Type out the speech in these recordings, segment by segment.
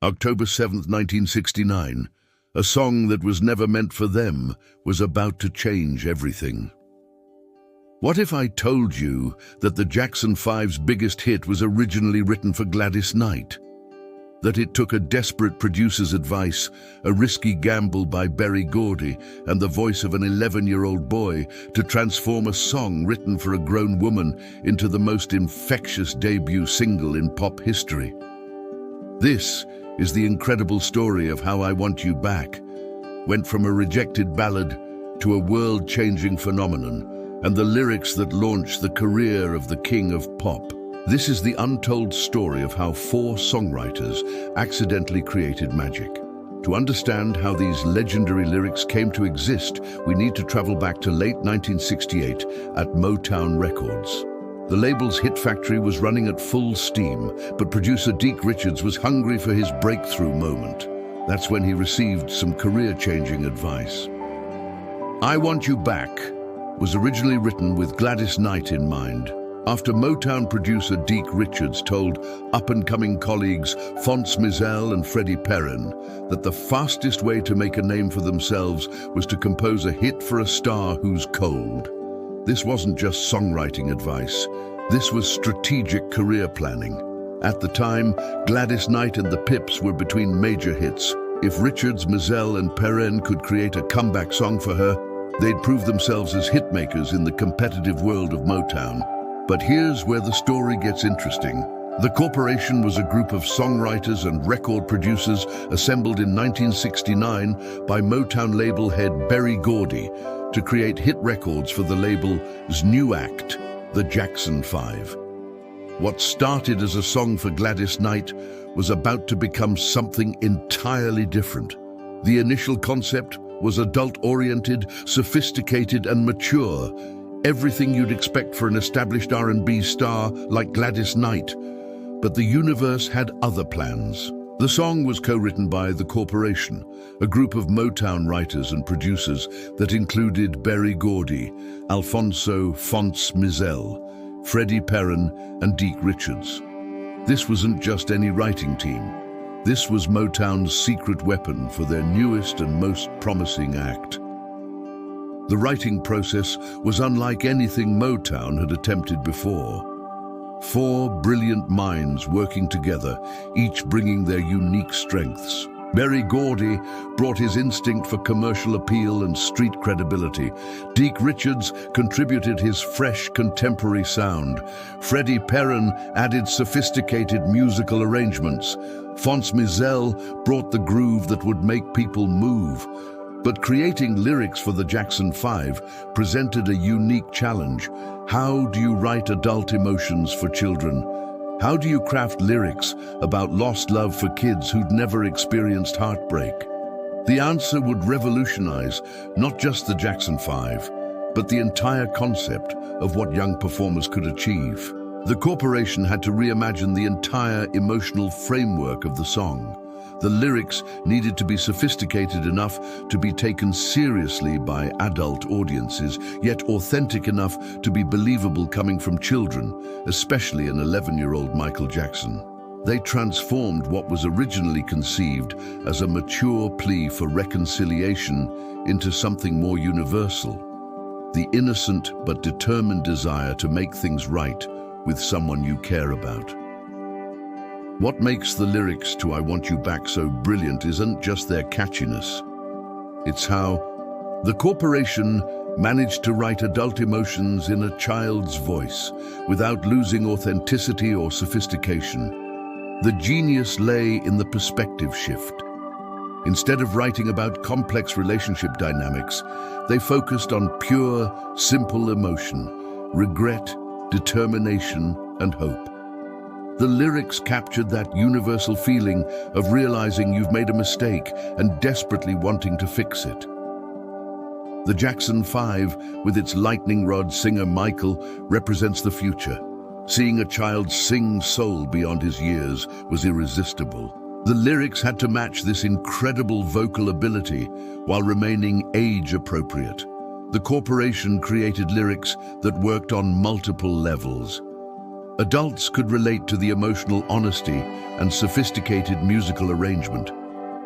October 7th, 1969, a song that was never meant for them was about to change everything. What if I told you that the Jackson 5's biggest hit was originally written for Gladys Knight? That it took a desperate producer's advice, a risky gamble by Berry Gordy, and the voice of an 11-year-old boy to transform a song written for a grown woman into the most infectious debut single in pop history? This is the incredible story of how I Want You Back went from a rejected ballad to a world-changing phenomenon, and the lyrics that launched the career of the king of pop. This is the untold story of how 4 songwriters accidentally created magic. To understand how these legendary lyrics came to exist, we need to travel back to late 1968 at Motown Records. The label's hit factory was running at full steam, but producer Deke Richards was hungry for his breakthrough moment. That's when he received some career-changing advice. I Want You Back was originally written with Gladys Knight in mind. After Motown producer Deke Richards told up-and-coming colleagues 5's Mizell and Freddie Perrin that the fastest way to make a name for themselves was to compose a hit for a star who's cold. This wasn't just songwriting advice. This was strategic career planning. At the time, Gladys Knight and the Pips were between major hits. If Richards, Mizell, and Perrin could create a comeback song for her, they'd prove themselves as hitmakers in the competitive world of Motown. But here's where the story gets interesting. The corporation was a group of songwriters and record producers assembled in 1969 by Motown label head Berry Gordy to create hit records for the label's new act, the Jackson 5. What started as a song for Gladys Knight was about to become something entirely different. The initial concept was adult-oriented, sophisticated, and mature. Everything you'd expect for an established R&B star like Gladys Knight. But the universe had other plans. The song was co-written by The Corporation, a group of Motown writers and producers that included Berry Gordy, Alfonso 5's Mizell, Freddie Perrin, and Deke Richards. This wasn't just any writing team. This was Motown's secret weapon for their newest and most promising act. The writing process was unlike anything Motown had attempted before. 4 brilliant minds working together, each bringing their unique strengths. Berry Gordy brought his instinct for commercial appeal and street credibility. Deke Richards contributed his fresh contemporary sound. Freddie Perrin added sophisticated musical arrangements. 5's Mizell brought the groove that would make people move. But creating lyrics for the Jackson 5 presented a unique challenge. How do you write adult emotions for children? How do you craft lyrics about lost love for kids who'd never experienced heartbreak? The answer would revolutionize not just the Jackson 5, but the entire concept of what young performers could achieve. The corporation had to reimagine the entire emotional framework of the song. The lyrics needed to be sophisticated enough to be taken seriously by adult audiences, yet authentic enough to be believable coming from children, especially an 11-year-old Michael Jackson. They transformed what was originally conceived as a mature plea for reconciliation into something more universal. The innocent but determined desire to make things right with someone you care about. What makes the lyrics to I Want You Back so brilliant isn't just their catchiness. It's how the corporation managed to write adult emotions in a child's voice without losing authenticity or sophistication. The genius lay in the perspective shift. Instead of writing about complex relationship dynamics, they focused on pure, simple emotion, regret, determination, and hope. The lyrics captured that universal feeling of realizing you've made a mistake and desperately wanting to fix it. The Jackson 5, with its lightning rod singer Michael, represents the future. Seeing a child sing soul beyond his years was irresistible. The lyrics had to match this incredible vocal ability while remaining age-appropriate. The corporation created lyrics that worked on multiple levels. Adults could relate to the emotional honesty and sophisticated musical arrangement.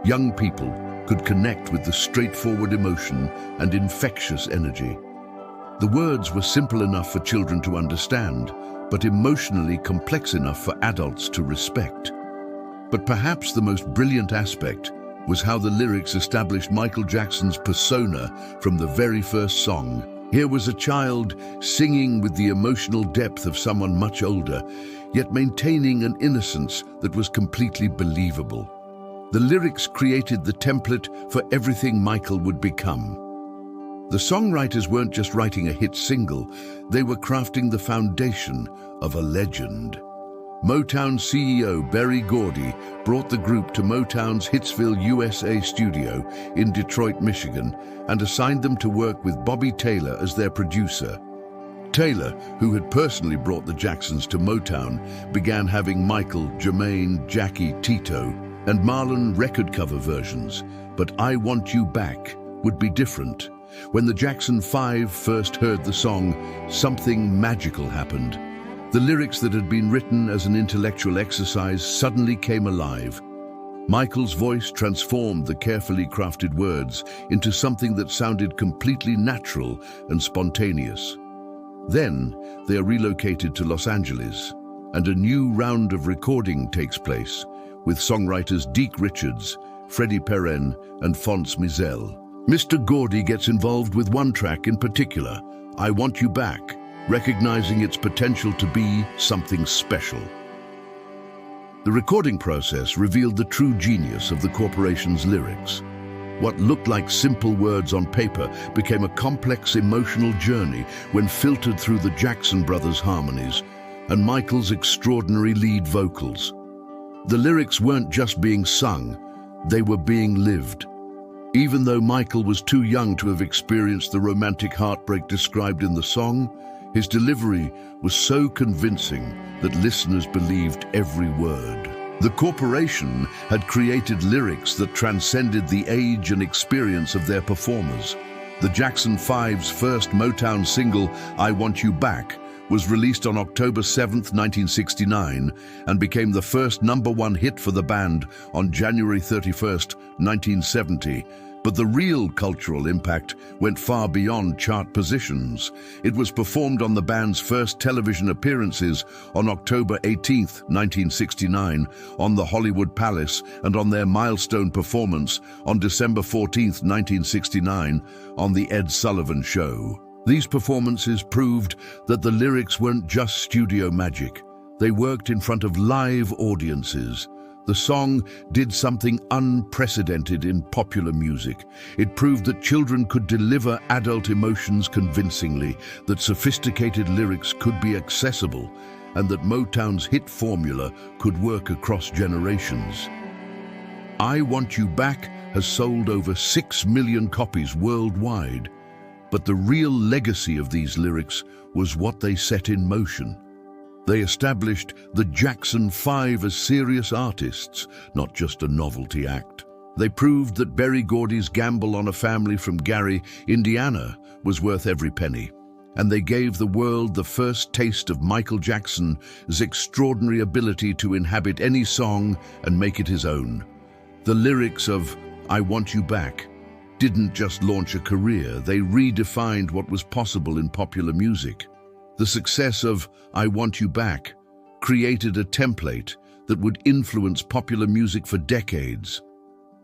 Young people could connect with the straightforward emotion and infectious energy. The words were simple enough for children to understand, but emotionally complex enough for adults to respect. But perhaps the most brilliant aspect was how the lyrics established Michael Jackson's persona from the very first song. Here was a child singing with the emotional depth of someone much older, yet maintaining an innocence that was completely believable. The lyrics created the template for everything Michael would become. The songwriters weren't just writing a hit single, they were crafting the foundation of a legend. Motown CEO Berry Gordy brought the group to Motown's Hitsville, USA studio in Detroit, Michigan, and assigned them to work with Bobby Taylor as their producer. Taylor, who had personally brought the Jacksons to Motown, began having Michael, Jermaine, Jackie, Tito, and Marlon record cover versions, but I Want You Back would be different. When the Jackson 5 first heard the song, something magical happened. The lyrics that had been written as an intellectual exercise suddenly came alive. Michael's voice transformed the carefully crafted words into something that sounded completely natural and spontaneous. Then they are relocated to Los Angeles, and a new round of recording takes place, with songwriters Deke Richards, Freddie Perren, and Phonce Mizell. Mr. Gordy gets involved with one track in particular, I Want You Back, recognizing its potential to be something special. The recording process revealed the true genius of the corporation's lyrics. What looked like simple words on paper became a complex emotional journey when filtered through the Jackson brothers' harmonies and Michael's extraordinary lead vocals. The lyrics weren't just being sung, they were being lived. Even though Michael was too young to have experienced the romantic heartbreak described in the song, his delivery was so convincing that listeners believed every word. The corporation had created lyrics that transcended the age and experience of their performers. The Jackson 5's first Motown single, I Want You Back, was released on October 7, 1969, and became the first #1 hit for the band on January 31, 1970. But the real cultural impact went far beyond chart positions. It was performed on the band's first television appearances on October 18, 1969, on the Hollywood Palace, and on their milestone performance on December 14, 1969, on The Ed Sullivan Show. These performances proved that the lyrics weren't just studio magic. They worked in front of live audiences. The song did something unprecedented in popular music. It proved that children could deliver adult emotions convincingly, that sophisticated lyrics could be accessible, and that Motown's hit formula could work across generations. I Want You Back has sold over 6 million copies worldwide. But the real legacy of these lyrics was what they set in motion. They established the Jackson 5 as serious artists, not just a novelty act. They proved that Berry Gordy's gamble on a family from Gary, Indiana, was worth every penny. And they gave the world the first taste of Michael Jackson's extraordinary ability to inhabit any song and make it his own. The lyrics of I Want You Back didn't just launch a career, they redefined what was possible in popular music. The success of I Want You Back created a template that would influence popular music for decades.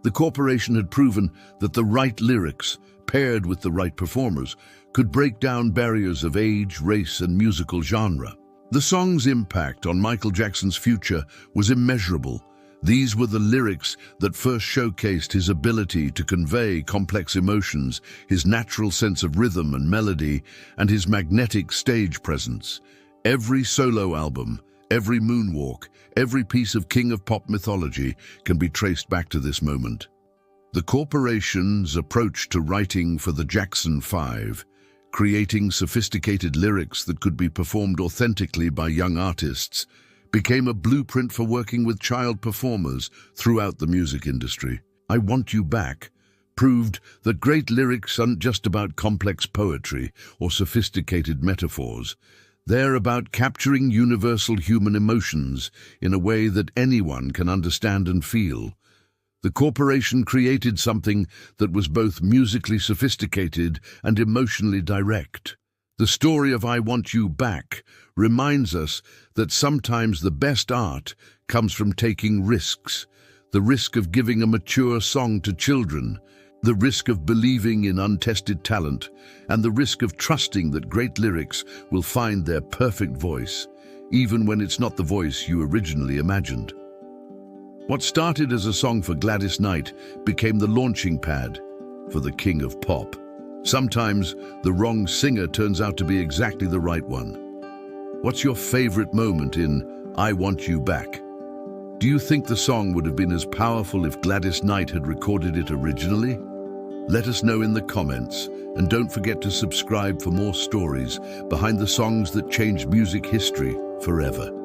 The corporation had proven that the right lyrics, paired with the right performers, could break down barriers of age, race, and musical genre. The song's impact on Michael Jackson's future was immeasurable. These were the lyrics that first showcased his ability to convey complex emotions, his natural sense of rhythm and melody, and his magnetic stage presence. Every solo album, every moonwalk, every piece of King of Pop mythology can be traced back to this moment. The corporation's approach to writing for the Jackson 5, creating sophisticated lyrics that could be performed authentically by young artists, became a blueprint for working with child performers throughout the music industry. I Want You Back proved that great lyrics aren't just about complex poetry or sophisticated metaphors. They're about capturing universal human emotions in a way that anyone can understand and feel. The corporation created something that was both musically sophisticated and emotionally direct. The story of I Want You Back reminds us that sometimes the best art comes from taking risks. The risk of giving a mature song to children, the risk of believing in untested talent, and the risk of trusting that great lyrics will find their perfect voice, even when it's not the voice you originally imagined. What started as a song for Gladys Knight became the launching pad for the king of pop. Sometimes the wrong singer turns out to be exactly the right one. What's your favorite moment in I Want You Back? Do you think the song would have been as powerful if Gladys Knight had recorded it originally? Let us know in the comments, and don't forget to subscribe for more stories behind the songs that changed music history forever.